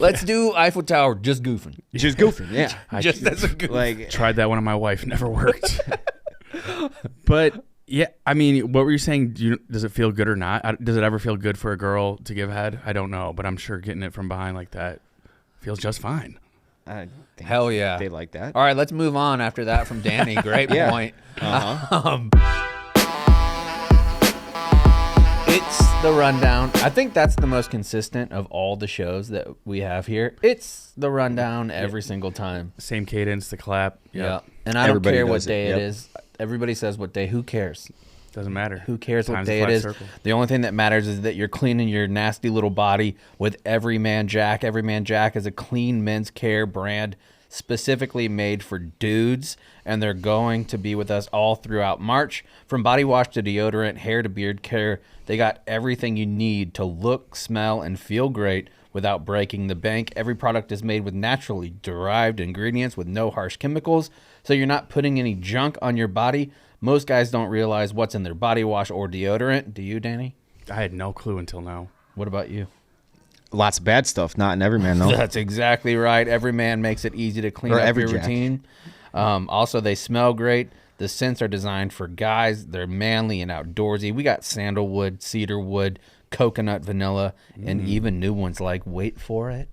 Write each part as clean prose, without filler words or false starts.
Let's do Eiffel Tower, just goofing. Just goofing, yeah. Just as a goof. Like, Tried that one on my wife, never worked. But yeah, I mean, what were you saying? Does it feel good or not? Does it ever feel good for a girl to give head? I don't know, but I'm sure getting it from behind like that feels just fine. I think Hell yeah. they like that. All right, let's move on after that from Danny. Great Yeah. point. Uh-huh. It's the rundown. I think that's the most consistent of all the shows that we have here. It's the rundown every single time. Same cadence, the clap. Yeah. And I don't Everybody care what does it. day Yep. it is. Everybody says what day. Who cares? Doesn't matter. Who cares what Time's a day it flat is? circle. The only thing that matters is that you're cleaning your nasty little body with Everyman Jack. Everyman Jack is a clean men's care brand specifically made for dudes, and they're going to be with us all throughout March. From body wash to deodorant, hair to beard care, they got everything you need to look, smell, and feel great without breaking the bank. Every product is made with naturally derived ingredients with no harsh chemicals, so you're not putting any junk on your body. Most guys don't realize what's in their body wash or deodorant. Do you, Danny? I had no clue until now. What about you? Lots of bad stuff, not in Everyman, though. That's exactly right. Every man makes it easy to clean Or up every your Jack. routine. Also, they smell great. The scents are designed for guys. They're manly and outdoorsy. We got sandalwood, cedarwood, coconut, vanilla, and even new ones like, wait for it,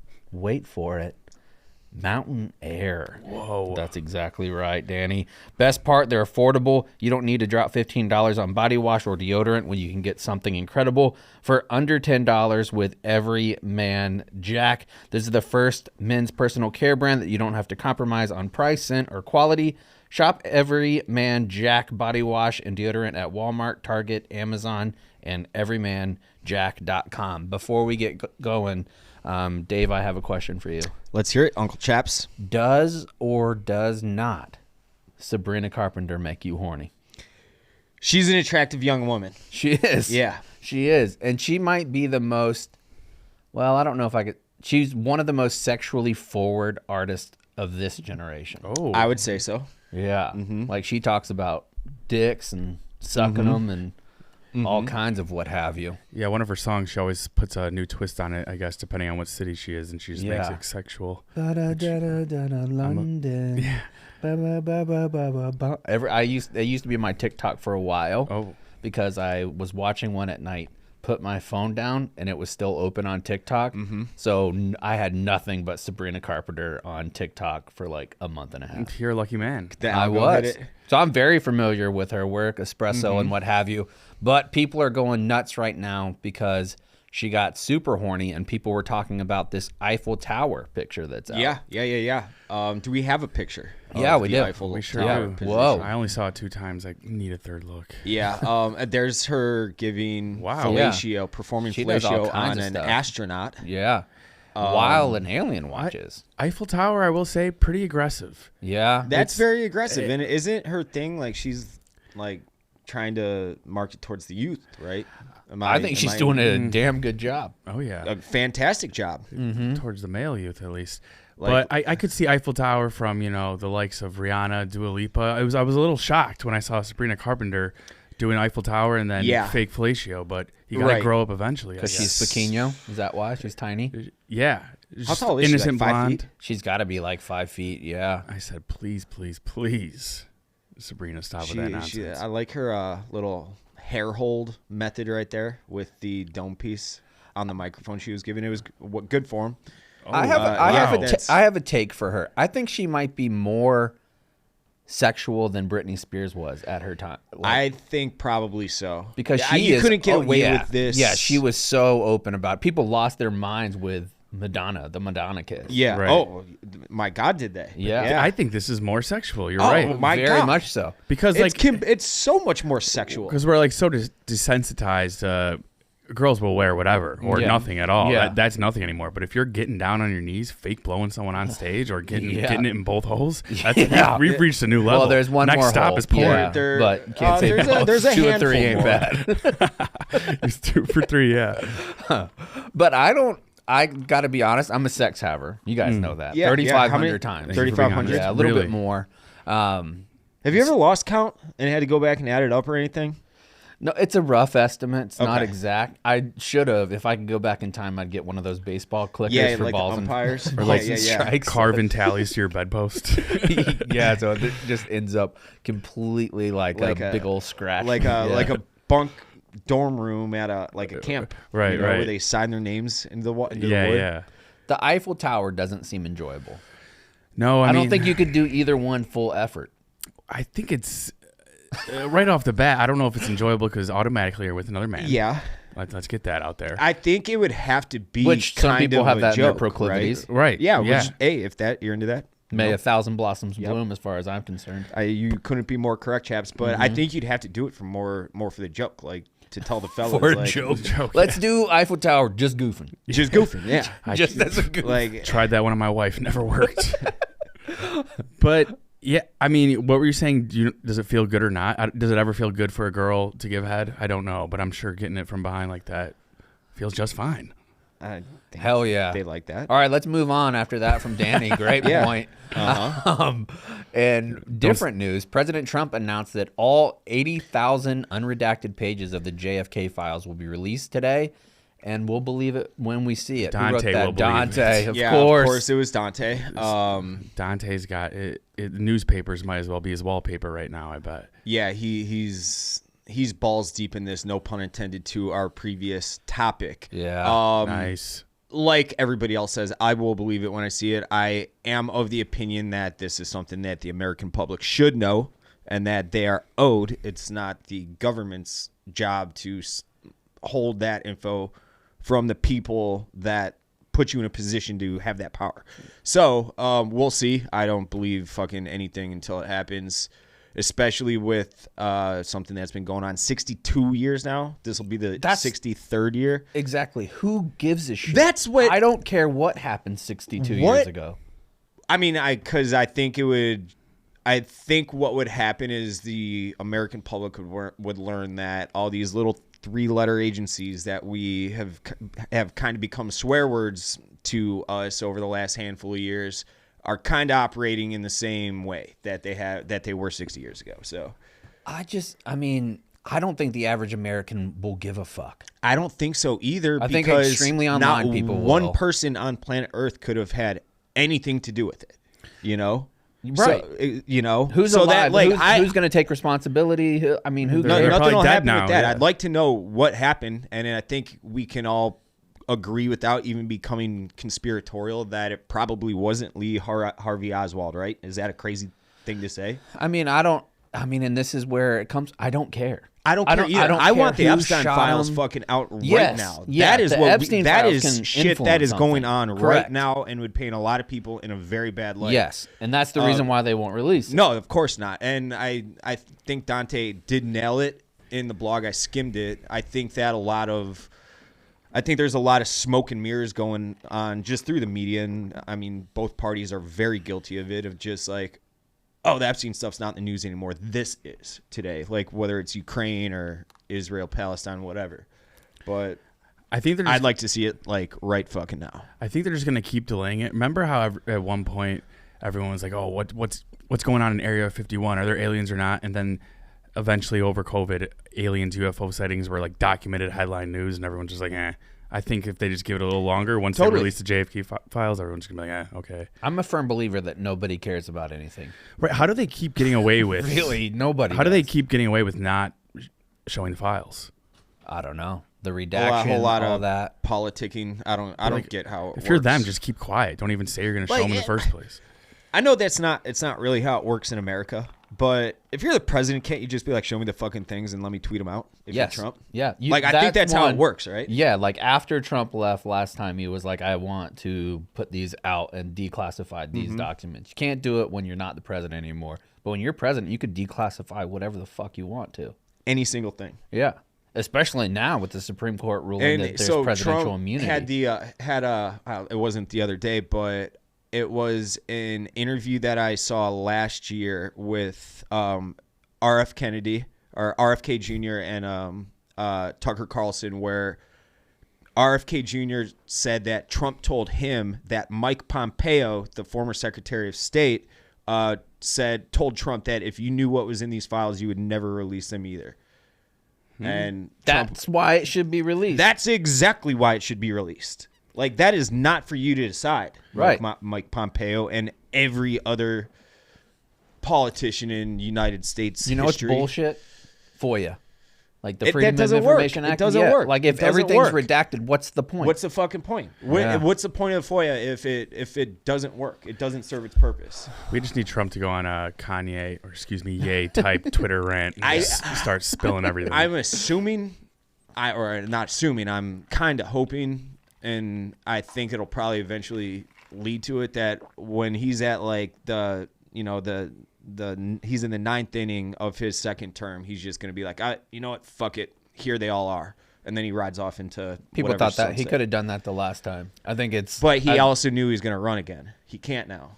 mountain air. Whoa. That's exactly right, Danny. Best part, they're affordable. You don't need to drop $15 on body wash or deodorant when you can get something incredible for under $10 with Every Man Jack. This is the first men's personal care brand that you don't have to compromise on price, scent, or quality. Shop Every Man Jack body wash and deodorant at Walmart, Target, Amazon, and everymanjack.com. Before we get going, Dave, I have a question for you. Let's hear it, Uncle Chaps. Does or does not Sabrina Carpenter make you horny? She's an attractive young woman. She is. Yeah. She is. And she might be the most, well, I don't know if I could, she's one of the most sexually forward artists of this generation. Oh. I would say so. Yeah. Like she talks about dicks and sucking them and all kinds of what have you. Yeah, one of her songs, she always puts a new twist on it, I guess, depending on what city she is, and she just makes it sexual. London. Yeah. It used to be my TikTok for a while. Oh. Because I was watching one at night, put my phone down, and it was still open on TikTok. So I had nothing but Sabrina Carpenter on TikTok for like a month and a half. You're a lucky man. I was. So I'm very familiar with her work, Espresso and what have you. But people are going nuts right now because she got super horny, and people were talking about this Eiffel Tower picture that's out. Yeah. Do we have a picture? Yeah, of we the do. Eiffel We sure Tower do. position? Whoa. I only saw it 2 times. I need a third look. Yeah. There's her giving fellatio, performing She does all fellatio kinds on of an stuff. astronaut. Yeah. While an alien watches. Eiffel Tower, I will say, pretty aggressive. Yeah. That's very aggressive. And isn't her thing like she's like trying to market towards the youth, right? I think she's doing a damn good job. Oh, yeah. a fantastic job. Towards the male youth, at least. Like- But I could see Eiffel Tower from, the likes of Rihanna, Dua Lipa. I was a little shocked when I saw Sabrina Carpenter doing Eiffel Tower and then fake fellatio, but you got to grow up eventually. Because she's Pequeño. Is that why? She's tiny? Yeah. How tall is she? Innocent Like 5 blonde. feet? She's got to be like 5 feet. Yeah. I said, please, please, please, Sabrina, stop with that nonsense. I like her little hair hold method right there with the dome piece on the microphone she was giving. It was good for him. I have a take for her. I think she might be more sexual than Britney Spears was at her time. I think probably so. Because you couldn't get away with this. Yeah, she was so open about it. People lost their minds with Madonna, the Madonna kiss. Yeah. Right. Oh, my God, did they? Yeah. I think this is more sexual. You're Oh, right. my Very God. much so. Because It's so much more sexual. because we're like so desensitized. Girls will wear whatever or nothing at all. Yeah. That's nothing anymore. But if you're getting down on your knees, fake blowing someone on stage, or getting it in both holes, we've reached a new level. Well, there's one Next more stop hole. is porn. Yeah, There- but you can't say no. there's a 2 or 3 ain't handful bad. It's 2 for 3, yeah. But I got to be honest, I'm a sex haver. You guys know that. Yeah, 3,500 times. 3,500? Yeah, a little Really? bit more. Have you ever lost count and had to go back and add it up or anything? No, it's a rough estimate. It's not Okay. exact. I should have. If I could go back in time, I'd get one of those baseball clickers Yeah, for like the balls umpires. and Or balls like- and yeah, yeah. strikes. Carving tallies to your bedpost. Yeah, so it just ends up completely like a big old scratch. like a bunk dorm room at a camp, Right, you know, right. where they sign their names into the into Yeah, the wood. yeah. The Eiffel Tower doesn't seem enjoyable. No, I I mean, don't think you could do either one full effort. I think it's right off the bat. I don't know if it's enjoyable because automatically you're with another man. Yeah. Let's get that out there. I think it would have to be Which some kind people of have a that in their joke, proclivities. Right. Yeah, Yeah. Which, hey, if that you're into that, May 1,000 blossoms bloom, as far as I'm concerned. you couldn't be more correct, chaps. But I think you'd have to do it for more for the joke, like to tell the fellas, For a like, joke. Let's do Eiffel Tower just goofing. just goofing, yeah. Just as a goof. Like Tried that one on my wife. Never worked. But yeah, I mean, what were you saying? Does it feel good or not? Does it ever feel good for a girl to give head? I don't know, but I'm sure getting it from behind like that feels just fine. I think Hell yeah. they like that. All right, let's move on after that from Danny. Great Yeah. point. And different news, President Trump announced that all 80,000 unredacted pages of the JFK Files will be released today, and we'll believe it when we see it. Who wrote Dante that? will believe it. Dante, of Yeah, course. of course it was Dante. Dante's got it. Newspapers might as well be his wallpaper right now, I bet. Yeah, he's balls deep in this. No pun intended to our previous topic. Yeah. Nice. Like everybody else says, I will believe it when I see it. I am of the opinion that this is something that the American public should know and that they are owed. It's not the government's job to hold that info from the people that put you in a position to have that power. So we'll see. I don't believe fucking anything until it happens, especially with something that's been going on 62 years now. This will be the 63rd year. Exactly. Who gives a shit? That's what- I don't care what happened 62 years ago. I mean, I think what would happen is the American public would learn that all these little 3-letter agencies that we have kind of become swear words to us over the last handful of years are kind of operating in the same way that they were 60 years ago. So I don't think the average American will give a fuck. I don't think so either. I think because extremely online not people one will. person on planet Earth could have had anything to do with it. You know, Right. So, you know, Who's so alive? that like who's going to take responsibility? I mean, who They're cares? nothing probably will dead happen now, with that. yeah. I'd like to know what happened, and I think we can all agree without even becoming conspiratorial that it probably wasn't Lee Harvey Oswald, right? Is that a crazy thing to say? And this is where it comes. I don't care. I don't care either. I want the Epstein files fucking out right now. Yeah, that is the what Epstein that files is can shit that is influence going something. on Correct. right now and would paint a lot of people in a very bad light. Yes, and that's the reason why they won't release it. No, of course not. And I think Dante did nail it in the blog. I skimmed it. I think there's a lot of smoke and mirrors going on just through the media. And I mean, both parties are very guilty of it, of just like, oh, the Epstein stuff's not in the news anymore. This is today, like whether it's Ukraine or Israel, Palestine, whatever. But I think I'd like to see it like right fucking now. I think they're just gonna keep delaying it. Remember how at one point everyone was like, "Oh, what's going on in Area 51? Are there aliens or not?" And then eventually, over COVID, aliens, UFO sightings were like documented headline news, and everyone's just like, "Eh." I think if they just give it a little longer, once they release the JFK files, everyone's gonna be like, "Eh, okay." I'm a firm believer that nobody cares about anything. Right? How do they keep getting away with? Really, nobody. How do they does. keep getting away with not showing the files? I don't know. The A redaction, whole lot all of that. politicking. I don't get how it If works. you're them, just keep quiet. Don't even say you're gonna show them in the first place. I know it's not really how it works in America, but if you're the president, can't you just be like, show me the fucking things and let me tweet them out if Yes. you're Trump? Yeah. I think that's how it works, right? Yeah. Like after Trump left last time, he was like, I want to put these out and declassify these documents. You can't do it when you're not the president anymore. But when you're president, you could declassify whatever the fuck you want to. Any single thing. Yeah. Especially now with the Supreme Court ruling that there's so presidential Trump immunity. it wasn't the other day, but it was an interview that I saw last year with RFK Jr. and Tucker Carlson, where RFK Jr. said that Trump told him that Mike Pompeo, the former Secretary of State, told Trump that if you knew what was in these files, you would never release them either. And That's why it should be released. that's exactly why it should be released. Like, that is not for you to decide. Right. Like Mike Pompeo and every other politician in United States You know history. what's bullshit? FOIA. Like the That Freedom of doesn't work. Information It Act. doesn't yeah. work. Like It if doesn't everything's work. redacted, what's the point? What's the fucking point? Yeah. What's the point of FOIA if it doesn't work? It doesn't serve its purpose. We just need Trump to go on a Kanye, or excuse me, Ye type Twitter rant and just start spilling everything. I'm assuming, not assuming, I'm kind of hoping, and I think it'll probably eventually lead to it, that when he's at like he's in the 9th inning of his second term, he's just going to be like, you know what, fuck it, here they all are. And then he rides off into People whatever thought that he sunset. could have done that the last time. I think it's. But he also knew he was going to run again. He can't now.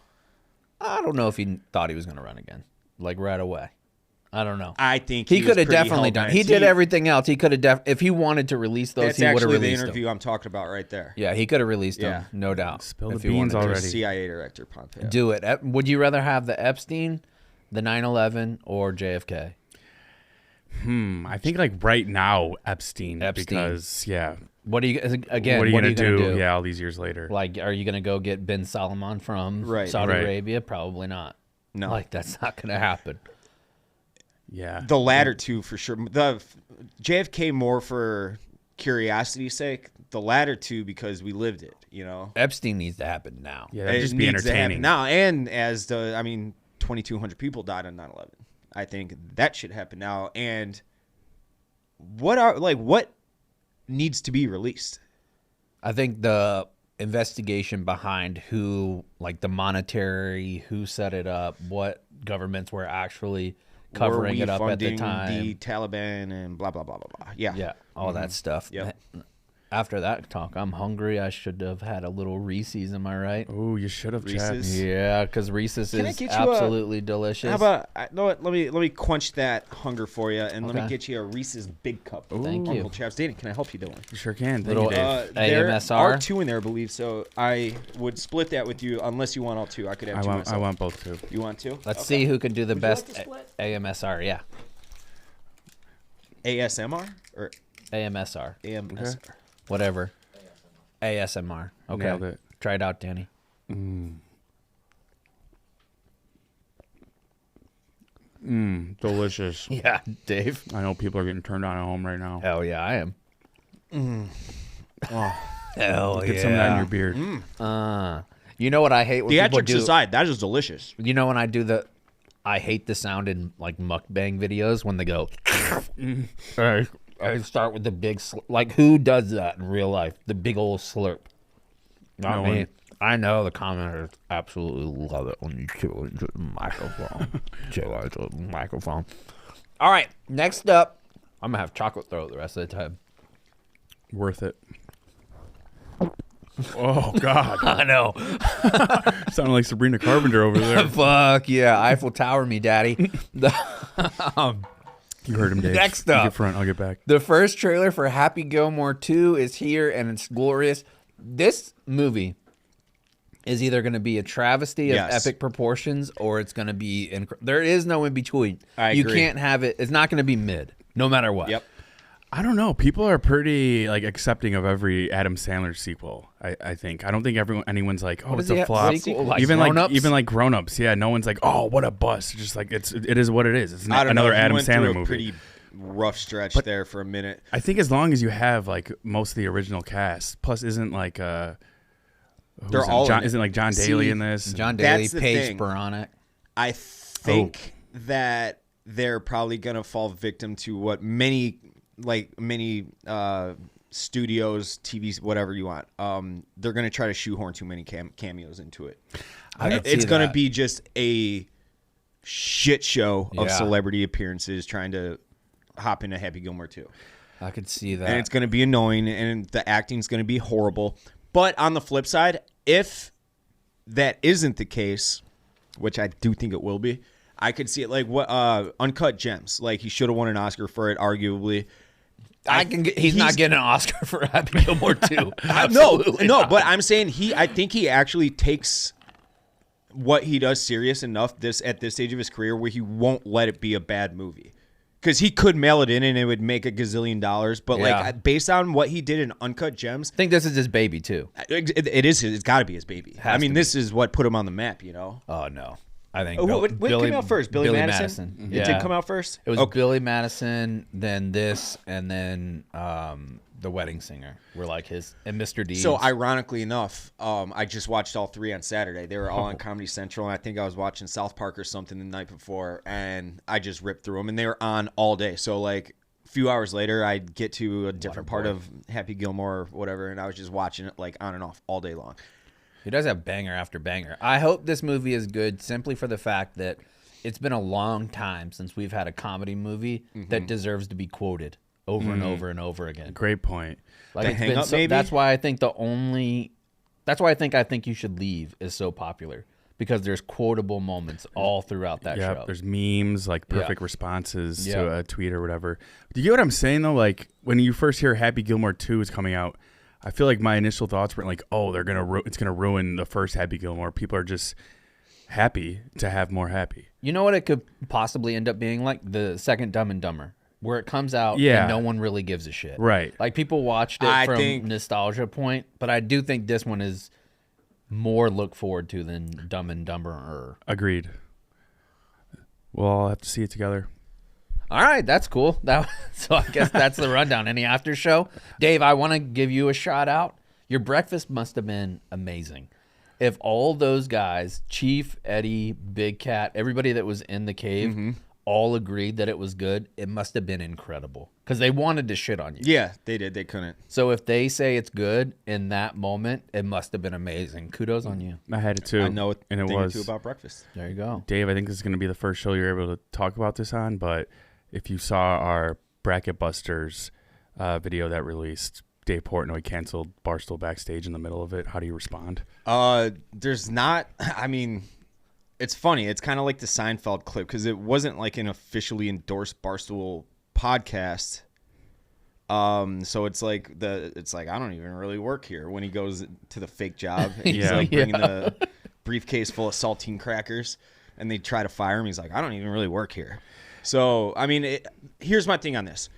I don't know if he thought he was going to run again, like right away. I don't know. I think he was could have pretty definitely done. hell-bent. He did everything else. He could have if he wanted to release those, That's he would have actually the released interview them. I'm talking about right there. Yeah, he could have released Yeah. them, no doubt. Spill if the he beans wanted to. already. CIA director Pompeo. Do it. Would you rather have the Epstein, the 9/11, or JFK? I think like right now Epstein. Because What are you again? what are you gonna do? do? Yeah, all these years later. Like, are you gonna go get bin Salman from Right. Saudi Right. Arabia? Probably not. No. Like that's not gonna happen. Yeah. The latter two for sure. The JFK more for curiosity's sake. The latter two because we lived it. You know, Epstein needs to happen now. Yeah, that'd it just be needs to happen entertaining. now. And as 2,200 people died on 9/11. I think that should happen now. And what needs to be released? I think the investigation behind who, like the monetary, who set it up, what governments were actually covering Were we it up at the funding time. the Taliban and blah blah blah blah blah. Yeah, Yeah, all that stuff. Yep. After that talk, I'm hungry. I should have had a little Reese's. Am I right? Oh, you should have, Chad. Reese's? Yeah, because Reese's Can I is get you absolutely delicious. How about you know what? Let me quench that hunger for you, and let Okay. me get you a Reese's Big Cup. Thank you. Uncle Chavs. Danny, can I help you do one? You sure can. Thank Little, you, Dave. There AMSR? are 2 in there, I believe. So I would split that with you, unless you want all 2. I could have 2 I myself. want both too. You want 2? Let's see who can do the Would you like best to split? AMSR. Yeah, ASMR or AMSR. AMSR? Whatever. ASMR. Okay. Nailed it. Try it out, Danny. Delicious. Yeah, Dave. I know people are getting turned on at home right now. Hell yeah, I am. Oh, Hell get some of that in your beard. You know what I hate when people Theatrics do? aside, that is delicious. You know when I do the, I hate the sound in like mukbang videos when they go. I start with the big like who does that in real life? The big old slurp. Not No me. one. I know the commenters absolutely love it when you chew into the microphone. Chew into the microphone. All right, next up, I'm gonna have chocolate throat the rest of the time. Worth it. Oh God! I know. Sounded like Sabrina Carpenter over there. Fuck yeah, Eiffel Tower me, daddy. You heard him, Dave. Next You up. get front. I'll get back. The first trailer for Happy Gilmore 2 is here, and it's glorious. This movie is either going to be a travesty of Yes. epic proportions, or it's going to be... there is no in between. I You agree. can't have it... It's not going to be mid, no matter what. Yep. I don't know. People are pretty like accepting of every Adam Sandler sequel. I think. I don't think anyone's like, oh, What it's does he a have- flop. sequel? Like even Grown-Ups? like Grown Ups. Yeah, no one's like, oh, what a bust. Just like it is what it is. It's I not don't another know. He Adam went through Sandler a movie. Pretty rough stretch there for a minute. I think as long as you have like most of the original cast, plus isn't like They're all in John, it. isn't like John See, Daly in this? John Daly, That's the Paige thing. Sporonic. I think that they're probably gonna fall victim to what many studios, TVs, whatever you want. They're gonna try to shoehorn too many cameos into it. I could It's see gonna that. be just a shit show of Yeah. celebrity appearances trying to hop into Happy Gilmore 2. I could see that. And it's going to be annoying, and the acting's going to be horrible. But on the flip side, if that isn't the case, which I do think it will be, I could see it like what Uncut Gems. Like he should have won an Oscar for it, arguably. He's not getting an Oscar for Happy Gilmore 2. No, but I'm saying I think he actually takes what he does serious enough at this stage of his career where he won't let it be a bad movie. Because he could mail it in and it would make $1 gazillion. But Yeah. like based on what he did in Uncut Gems, I think this is his baby too. it is. It's got to be his baby. Has I mean, to this is what put him on the map. You know. Oh no, I think What came out first? Billy Madison? Madison. It did come out first. It was Okay. Billy Madison, then this, and then The Wedding Singer were like his, and Mr. Deeds. So ironically enough, I just watched all 3 on Saturday. They were all on Comedy Central, and I think I was watching South Park or something the night before, and I just ripped through them, and they were on all day. So like a few hours later, I'd get to a different part of Happy Gilmore or whatever, and I was just watching it like on and off all day long. He does have banger after banger. I hope this movie is good simply for the fact that it's been a long time since we've had a comedy movie that deserves to be quoted over and over and over again. Great point. Like The it's Hang been Up, maybe? That's why I think I think You Should Leave is so popular, because there's quotable moments all throughout that Yeah, show. there's memes, like perfect Yeah. responses Yeah. to a tweet or whatever. Do you get what I'm saying though? Like when you first hear Happy Gilmore 2 is coming out, I feel like my initial thoughts were like, oh, they're gonna it's gonna ruin the first Happy Gilmore. People are just happy to have more happy. You know what it could possibly end up being like? The second Dumb and Dumber, where it comes out Yeah. and no one really gives a shit. Right. Like people watched it I from think- nostalgia point, but I do think this one is more look forward to than Dumb and Dumber. Agreed. Well, I'll have to see it together. All right, that's cool. So I guess that's the rundown. Any after show? Dave, I want to give you a shout out. Your breakfast must have been amazing. If all those guys, Chief, Eddie, Big Cat, everybody that was in the cave, all agreed that it was good, it must have been incredible because they wanted to shit on you. Yeah, they did. They couldn't. So if they say it's good in that moment, it must have been amazing. Kudos on you. I had it too. I know and it thing or was two about breakfast. There you go. Dave, I think this is going to be the first show you're able to talk about this on, but if you saw our Bracket Busters video that released, Dave Portnoy canceled Barstool Backstage in the middle of it. How do you respond? There's not. I mean, it's funny. It's kind of like the Seinfeld clip because it wasn't like an officially endorsed Barstool podcast. So it's like I don't even really work here when he goes to the fake job and he's Yeah. like bringing the briefcase full of saltine crackers and they try to fire him. He's like, I don't even really work here. So, I mean, here's my thing on this.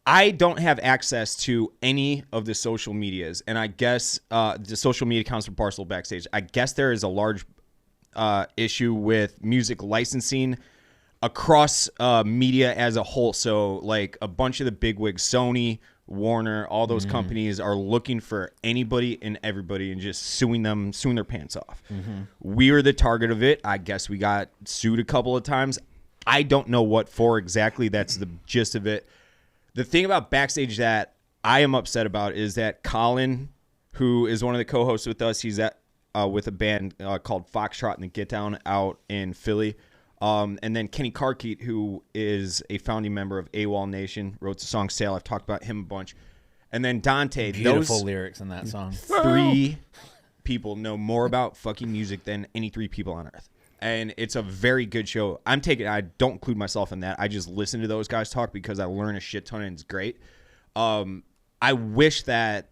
I don't have access to any of the social medias, and I guess the social media accounts for Barstool Backstage. I guess there is a large issue with music licensing across media as a whole. So, like a bunch of the bigwigs, Sony, Warner, all those companies are looking for anybody and everybody and just suing their pants off. We were the target of it. I guess we got sued a couple of times. I don't know what for exactly. That's the gist of it. The thing about Backstage that I am upset about is that Colin, who is one of the co-hosts with us, he's with a band called Foxtrot and the Get Down out in Philly. And then Kenny Carkeet, who is a founding member of AWOL Nation, wrote the song Sail. I've talked about him a bunch. And then Dante. Beautiful those lyrics in that song. 3 people know more about fucking music than any 3 people on earth. And it's a very good show. I don't include myself in that. I just listen to those guys talk because I learn a shit ton and it's great. I wish that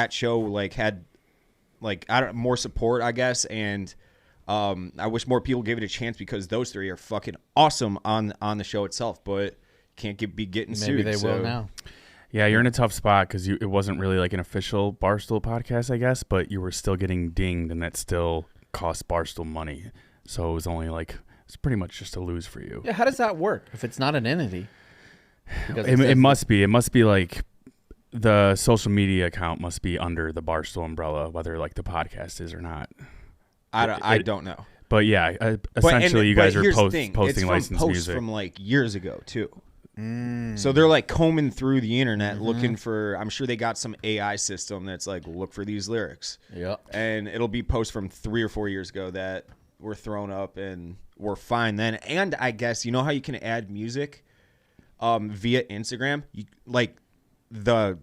show had more support, I guess, and I wish more people gave it a chance because those 3 are fucking awesome on the show itself, but can't be getting sued. Maybe they will now. Yeah, you're in a tough spot because it wasn't really like an official Barstool podcast, I guess, but you were still getting dinged, and that still cost Barstool money. So it was only it's pretty much just a lose for you. Yeah, how does that work if it's not an entity? Because It must be. It must be like the social media account must be under the Barstool umbrella, whether the podcast is or not. I don't know. But yeah, essentially, you guys are here's the thing. posting It's from licensed posts music. from years ago too. So they're combing through the internet looking for. I'm sure they got some AI system that's look for these lyrics. Yep. And it'll be posts from 3 or 4 years ago that were thrown up and were fine then. And I guess you know how you can add music via Instagram. The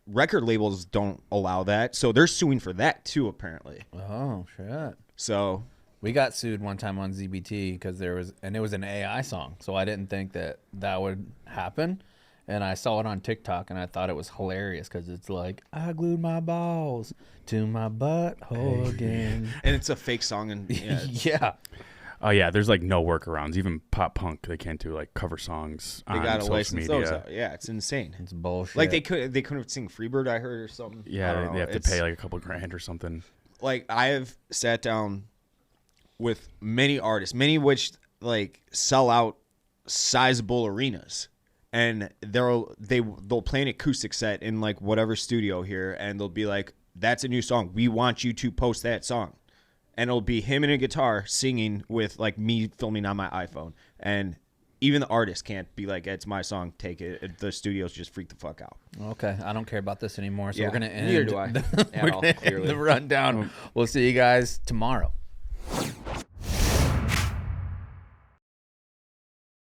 record labels don't allow that, so they're suing for that too apparently. Oh shit. So We got sued one time on ZBT because it was an AI song, so I didn't think that would happen, and I saw it on TikTok and I thought it was hilarious because it's I glued my balls to my butthole again. and it's a fake song and yeah. Yeah. Oh yeah, there's like no workarounds. Even pop punk, they can't do like cover songs They on gotta social license media. those out. Yeah, it's insane. It's bullshit. Like they couldn't sing Freebird, I heard, or something. I Yeah, don't know. they have to It's- pay like a couple grand or something. Like I have sat down with many artists, many of which like sell out sizable arenas, and they'll play an acoustic set in like whatever studio here, and they'll be like, "That's a new song. We want you to post that song," and it'll be him and a guitar singing with like me filming on my iPhone, and even the artist can't be like, "It's my song, take it." The studios just freak the fuck out. Okay, I don't care about this anymore. So Yeah, we're gonna end. neither do I at we're all, gonna end clearly. the rundown. We'll see you guys tomorrow.